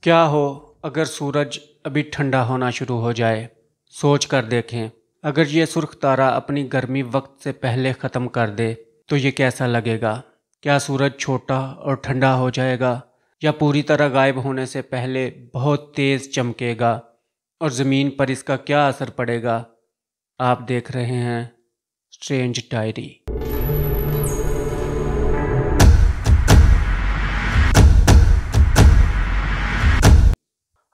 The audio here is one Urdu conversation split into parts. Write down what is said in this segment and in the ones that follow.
کیا ہو اگر سورج ابھی ٹھنڈا ہونا شروع ہو جائے؟ سوچ کر دیکھیں، اگر یہ سرخ تارا اپنی گرمی وقت سے پہلے ختم کر دے تو یہ کیسا لگے گا؟ کیا سورج چھوٹا اور ٹھنڈا ہو جائے گا، یا پوری طرح غائب ہونے سے پہلے بہت تیز چمکے گا؟ اور زمین پر اس کا کیا اثر پڑے گا؟ آپ دیکھ رہے ہیں اسٹرینج ڈائری۔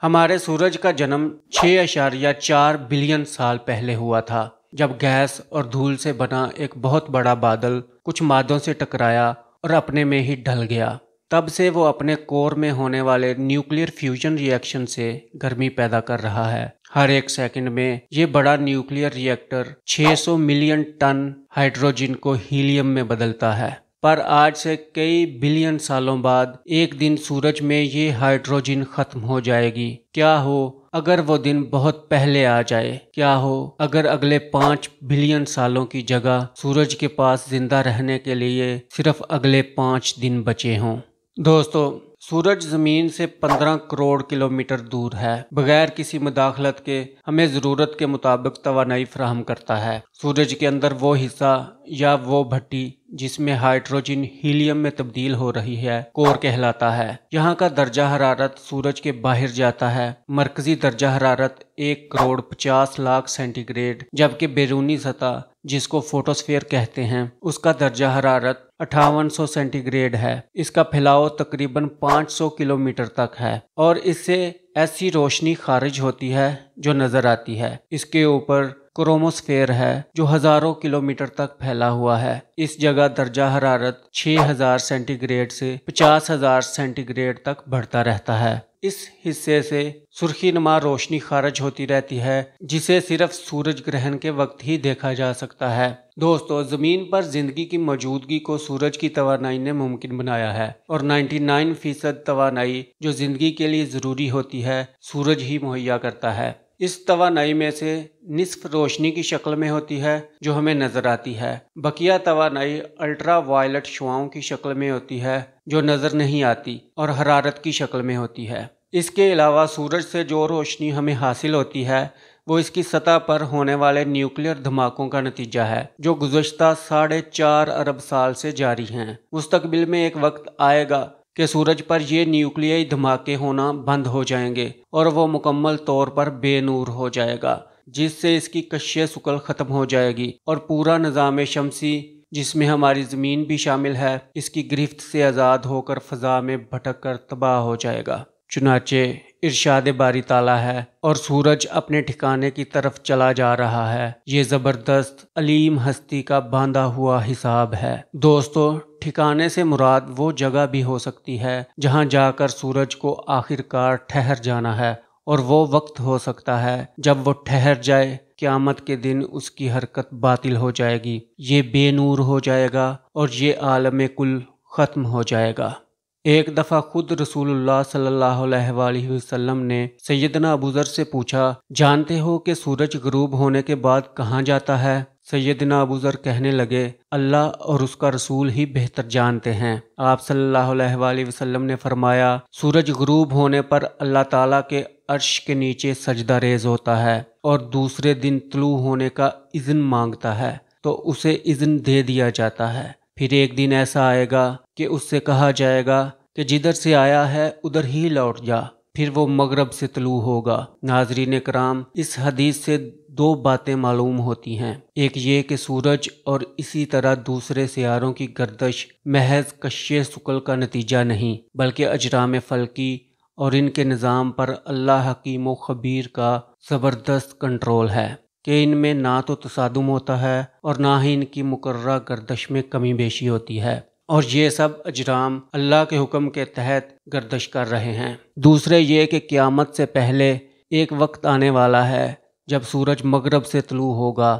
ہمارے سورج کا جنم 6.4 بلین سال پہلے ہوا تھا، جب گیس اور دھول سے بنا ایک بہت بڑا بادل کچھ مادوں سے ٹکرایا اور اپنے میں ہی ڈھل گیا۔ تب سے وہ اپنے کور میں ہونے والے نیوکلیر فیوژن ری ایکشن سے گرمی پیدا کر رہا ہے۔ ہر ایک سیکنڈ میں یہ بڑا نیوکلیر ری ایکٹر 600 ملین ٹن ہائیڈروجن کو ہیلیم میں بدلتا ہے۔ پر آج سے کئی بلین سالوں بعد ایک دن سورج میں یہ ہائیڈروجن ختم ہو جائے گی۔ کیا ہو اگر وہ دن بہت پہلے آ جائے؟ کیا ہو اگر اگلے 5 بلین سالوں کی جگہ سورج کے پاس زندہ رہنے کے لیے صرف اگلے 5 دن بچے ہوں؟ دوستو، سورج زمین سے 15 کروڑ کلومیٹر دور ہے۔ بغیر کسی مداخلت کے ہمیں ضرورت کے مطابق توانائی فراہم کرتا ہے۔ سورج کے اندر وہ حصہ یا وہ بھٹی جس میں ہائیڈروجن ہیلیم میں تبدیل ہو رہی ہے کور کہلاتا ہے۔ یہاں کا درجہ حرارت سورج کے باہر جاتا ہے مرکزی درجہ حرارت 1,50,00,000 سینٹی گریڈ، جبکہ بیرونی سطح جس کو فوٹوسفیئر کہتے ہیں اس کا درجہ حرارت 5800 سینٹی گریڈ ہے۔ اس کا پھیلاؤ تقریباً 500 کلومیٹر تک ہے، اور اس سے ایسی روشنی خارج ہوتی ہے جو نظر آتی ہے۔ اس کے اوپر کروموسفیئر ہے جو ہزاروں کلومیٹر تک پھیلا ہوا ہے۔ اس جگہ درجہ حرارت 6000 سینٹی گریڈ سے 50,000 سینٹی گریڈ تک بڑھتا رہتا ہے۔ اس حصے سے سرخی نما روشنی خارج ہوتی رہتی ہے جسے صرف سورج گرہن کے وقت ہی دیکھا جا سکتا ہے۔ دوستو، زمین پر زندگی کی موجودگی کو سورج کی توانائی نے ممکن بنایا ہے، اور 99% توانائی جو زندگی کے لیے ضروری ہوتی ہے سورج ہی مہیا کرتا ہے۔ اس توانائی میں سے نصف روشنی کی شکل میں ہوتی ہے جو ہمیں نظر آتی ہے، بقیہ توانائی الٹرا وائلٹ شعاؤں کی شکل میں ہوتی ہے جو نظر نہیں آتی اور حرارت کی شکل میں ہوتی ہے۔ اس کے علاوہ سورج سے جو روشنی ہمیں حاصل ہوتی ہے وہ اس کی سطح پر ہونے والے نیوکلیر دھماکوں کا نتیجہ ہے جو گزشتہ 4.5 ارب سال سے جاری ہیں۔ مستقبل میں ایک وقت آئے گا کہ سورج پر یہ نیوکلیائی دھماکے ہونا بند ہو جائیں گے اور وہ مکمل طور پر بے نور ہو جائے گا، جس سے اس کی کشش ثقل ختم ہو جائے گی، اور پورا نظام شمسی جس میں ہماری زمین بھی شامل ہے اس کی گرفت سے آزاد ہو کر فضا میں بھٹک کر تباہ ہو جائے گا۔ چنانچہ ارشاد باری تعالیٰ ہے، اور سورج اپنے ٹھکانے کی طرف چلا جا رہا ہے، یہ زبردست علیم ہستی کا باندھا ہوا حساب ہے۔ دوستو، ٹھکانے سے مراد وہ جگہ بھی ہو سکتی ہے جہاں جا کر سورج کو آخر کار ٹھہر جانا ہے، اور وہ وقت ہو سکتا ہے جب وہ ٹھہر جائے، قیامت کے دن اس کی حرکت باطل ہو جائے گی، یہ بے نور ہو جائے گا اور یہ عالم کل ختم ہو جائے گا۔ ایک دفعہ خود رسول اللہ صلی اللہ علیہ وآلہ وسلم نے سیدنا ابوذر سے پوچھا، جانتے ہو کہ سورج غروب ہونے کے بعد کہاں جاتا ہے؟ سیدنا ابوذر کہنے لگے، اللہ اور اس کا رسول ہی بہتر جانتے ہیں۔ آپ صلی اللہ علیہ وآلہ وسلم نے فرمایا، سورج غروب ہونے پر اللہ تعالیٰ کے عرش کے نیچے سجدہ ریز ہوتا ہے اور دوسرے دن طلوع ہونے کا اذن مانگتا ہے تو اسے اذن دے دیا جاتا ہے۔ پھر ایک دن ایسا آئے گا کہ اس سے کہا جائے گا کہ جدھر سے آیا ہے ادھر ہی لوٹ جا، پھر وہ مغرب سے طلوع ہوگا۔ ناظرین کرام، اس حدیث سے 2 باتیں معلوم ہوتی ہیں۔ ایک یہ کہ سورج اور اسی طرح دوسرے سیاروں کی گردش محض کشش ثقل کا نتیجہ نہیں، بلکہ اجرام فلکی اور ان کے نظام پر اللہ حکیم و خبیر کا زبردست کنٹرول ہے کہ ان میں نہ تو تصادم ہوتا ہے اور نہ ہی ان کی مقررہ گردش میں کمی بیشی ہوتی ہے، اور یہ سب اجرام اللہ کے حکم کے تحت گردش کر رہے ہیں۔ دوسرے یہ کہ قیامت سے پہلے ایک وقت آنے والا ہے جب سورج مغرب سے طلوع ہوگا،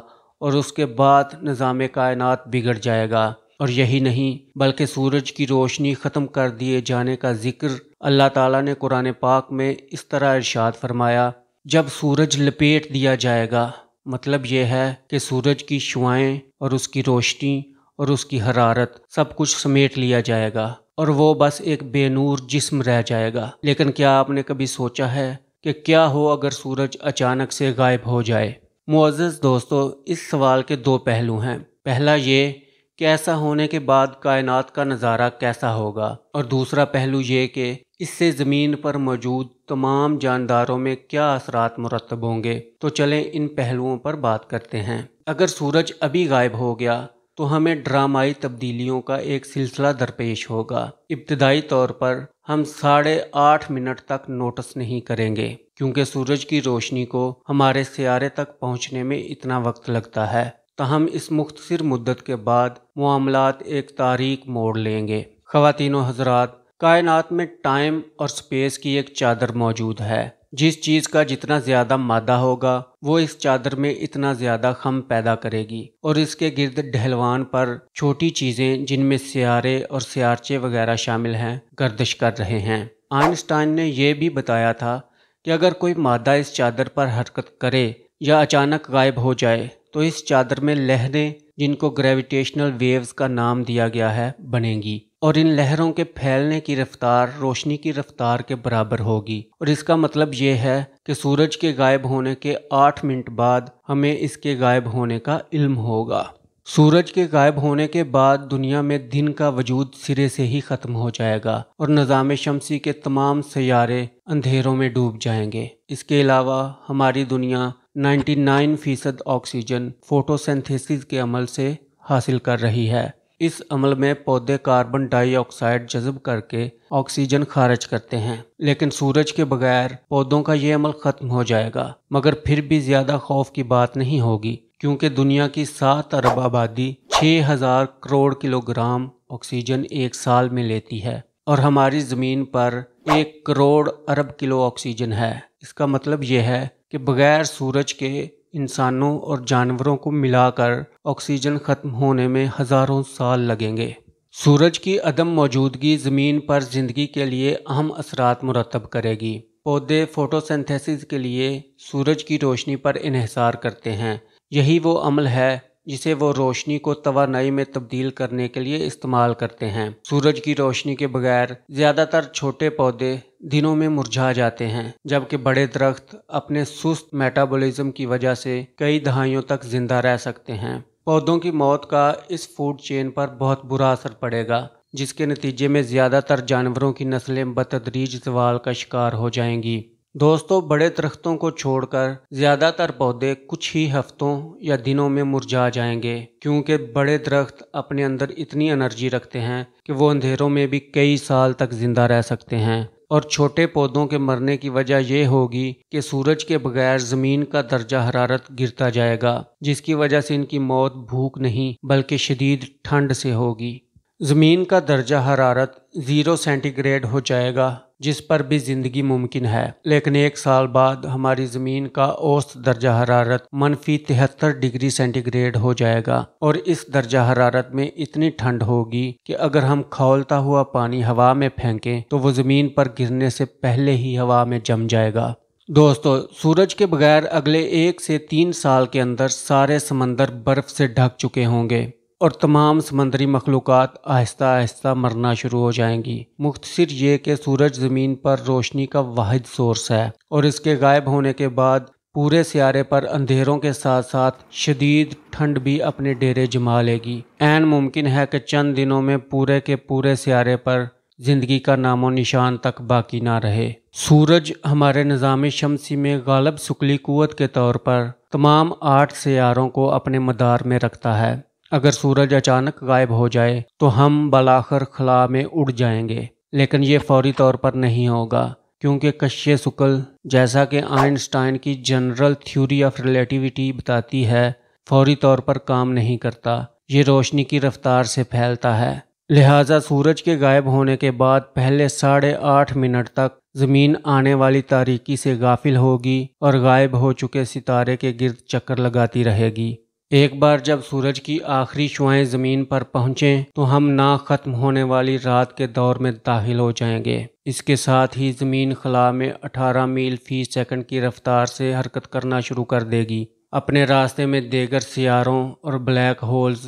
اور اس کے بعد نظام کائنات بگڑ جائے گا۔ اور یہی نہیں بلکہ سورج کی روشنی ختم کر دیے جانے کا ذکر اللہ تعالیٰ نے قرآن پاک میں اس طرح ارشاد فرمایا، جب سورج لپیٹ دیا جائے گا، مطلب یہ ہے کہ سورج کی شعاعیں اور اس کی روشنی اور اس کی حرارت سب کچھ سمیٹ لیا جائے گا اور وہ بس ایک بے نور جسم رہ جائے گا۔ لیکن کیا آپ نے کبھی سوچا ہے کہ کیا ہو اگر سورج اچانک سے غائب ہو جائے؟ معزز دوستو، اس سوال کے دو پہلو ہیں۔ پہلا یہ کہ ایسا ہونے کے بعد کائنات کا نظارہ کیسا ہوگا، اور دوسرا پہلو یہ کہ اس سے زمین پر موجود تمام جانداروں میں کیا اثرات مرتب ہوں گے۔ تو چلیں ان پہلوؤں پر بات کرتے ہیں۔ اگر سورج ابھی غائب ہو گیا تو ہمیں ڈرامائی تبدیلیوں کا ایک سلسلہ درپیش ہوگا۔ ابتدائی طور پر ہم 8.5 منٹ تک نوٹس نہیں کریں گے، کیونکہ سورج کی روشنی کو ہمارے سیارے تک پہنچنے میں اتنا وقت لگتا ہے۔ تاہم اس مختصر مدت کے بعد معاملات ایک تاریک موڑ لیں گے۔ خواتین و حضرات، کائنات میں ٹائم اور سپیس کی ایک چادر موجود ہے۔ جس چیز کا جتنا زیادہ مادہ ہوگا وہ اس چادر میں اتنا زیادہ خم پیدا کرے گی، اور اس کے گرد ڈھلوان پر چھوٹی چیزیں جن میں سیارے اور سیارچے وغیرہ شامل ہیں گردش کر رہے ہیں۔ آئنسٹائن نے یہ بھی بتایا تھا کہ اگر کوئی مادہ اس چادر پر حرکت کرے یا اچانک غائب ہو جائے تو اس چادر میں لہریں، جن کو گریویٹیشنل ویوز کا نام دیا گیا ہے، بنیں گی، اور ان لہروں کے پھیلنے کی رفتار روشنی کی رفتار کے برابر ہوگی۔ اور اس کا مطلب یہ ہے کہ سورج کے غائب ہونے کے 8 منٹ بعد ہمیں اس کے غائب ہونے کا علم ہوگا۔ سورج کے غائب ہونے کے بعد دنیا میں دن کا وجود سرے سے ہی ختم ہو جائے گا اور نظام شمسی کے تمام سیارے اندھیروں میں ڈوب جائیں گے۔ اس کے علاوہ ہماری دنیا 99% آکسیجن فوٹوسنتھیسس کے عمل سے حاصل کر رہی ہے۔ اس عمل میں پودے کاربن ڈائی آکسائیڈ جذب کر کے آکسیجن خارج کرتے ہیں، لیکن سورج کے بغیر پودوں کا یہ عمل ختم ہو جائے گا۔ مگر پھر بھی زیادہ خوف کی بات نہیں ہوگی، کیونکہ دنیا کی 7 ارب آبادی 6000 کروڑ کلو گرام آکسیجن ایک سال میں لیتی ہے، اور ہماری زمین پر 1 کروڑ ارب کلو آکسیجن ہے۔ اس کا مطلب یہ ہے کہ بغیر سورج کے انسانوں اور جانوروں کو ملا کر آکسیجن ختم ہونے میں ہزاروں سال لگیں گے۔ سورج کی عدم موجودگی زمین پر زندگی کے لیے اہم اثرات مرتب کرے گی۔ پودے فوٹوسنتھیسس کے لیے سورج کی روشنی پر انحصار کرتے ہیں۔ یہی وہ عمل ہے جسے وہ روشنی کو توانائی میں تبدیل کرنے کے لیے استعمال کرتے ہیں۔ سورج کی روشنی کے بغیر زیادہ تر چھوٹے پودے دنوں میں مرجھا جاتے ہیں، جبکہ بڑے درخت اپنے سست میٹابولزم کی وجہ سے کئی دہائیوں تک زندہ رہ سکتے ہیں۔ پودوں کی موت کا اس فوڈ چین پر بہت برا اثر پڑے گا، جس کے نتیجے میں زیادہ تر جانوروں کی نسلیں بتدریج زوال کا شکار ہو جائیں گی۔ دوستو، بڑے درختوں کو چھوڑ کر زیادہ تر پودے کچھ ہی ہفتوں یا دنوں میں مرجھا جائیں گے، کیونکہ بڑے درخت اپنے اندر اتنی انرجی رکھتے ہیں کہ وہ اندھیروں میں بھی کئی سال تک زندہ رہ سکتے ہیں۔ اور چھوٹے پودوں کے مرنے کی وجہ یہ ہوگی کہ سورج کے بغیر زمین کا درجہ حرارت گرتا جائے گا، جس کی وجہ سے ان کی موت بھوک نہیں بلکہ شدید ٹھنڈ سے ہوگی۔ زمین کا درجہ حرارت 0 سینٹی گریڈ ہو جائے گا، جس پر بھی زندگی ممکن ہے، لیکن 1 سال بعد ہماری زمین کا اوسط درجہ حرارت -73 ڈگری سینٹی گریڈ ہو جائے گا، اور اس درجہ حرارت میں اتنی ٹھنڈ ہوگی کہ اگر ہم کھولتا ہوا پانی ہوا میں پھینکیں تو وہ زمین پر گرنے سے پہلے ہی ہوا میں جم جائے گا۔ دوستو، سورج کے بغیر اگلے 1 سے 3 سال کے اندر سارے سمندر برف سے ڈھک چکے ہوں گے، اور تمام سمندری مخلوقات آہستہ آہستہ مرنا شروع ہو جائیں گی۔ مختصر یہ کہ سورج زمین پر روشنی کا واحد سورس ہے، اور اس کے غائب ہونے کے بعد پورے سیارے پر اندھیروں کے ساتھ ساتھ شدید ٹھنڈ بھی اپنے ڈیرے جما لے گی۔ عین ممکن ہے کہ چند دنوں میں پورے کے پورے سیارے پر زندگی کا نام و نشان تک باقی نہ رہے۔ سورج ہمارے نظام شمسی میں غالب ثقلی قوت کے طور پر تمام 8 سیاروں کو اپنے مدار میں رکھتا ہے۔ اگر سورج اچانک غائب ہو جائے تو ہم بالآخر خلا میں اڑ جائیں گے، لیکن یہ فوری طور پر نہیں ہوگا، کیونکہ کشش ثقل، جیسا کہ آئنسٹائن کی جنرل تھیوری آف ریلیٹیوٹی بتاتی ہے، فوری طور پر کام نہیں کرتا، یہ روشنی کی رفتار سے پھیلتا ہے۔ لہٰذا سورج کے غائب ہونے کے بعد پہلے 8.5 منٹ تک زمین آنے والی تاریکی سے غافل ہوگی اور غائب ہو چکے ستارے کے گرد چکر لگاتی رہے گی۔ ایک بار جب سورج کی آخری شعاعیں زمین پر پہنچیں تو ہم نہ ختم ہونے والی رات کے دور میں داخل ہو جائیں گے۔ اس کے ساتھ ہی زمین خلا میں 18 میل فی سیکنڈ کی رفتار سے حرکت کرنا شروع کر دے گی۔ اپنے راستے میں دیگر سیاروں اور بلیک ہولز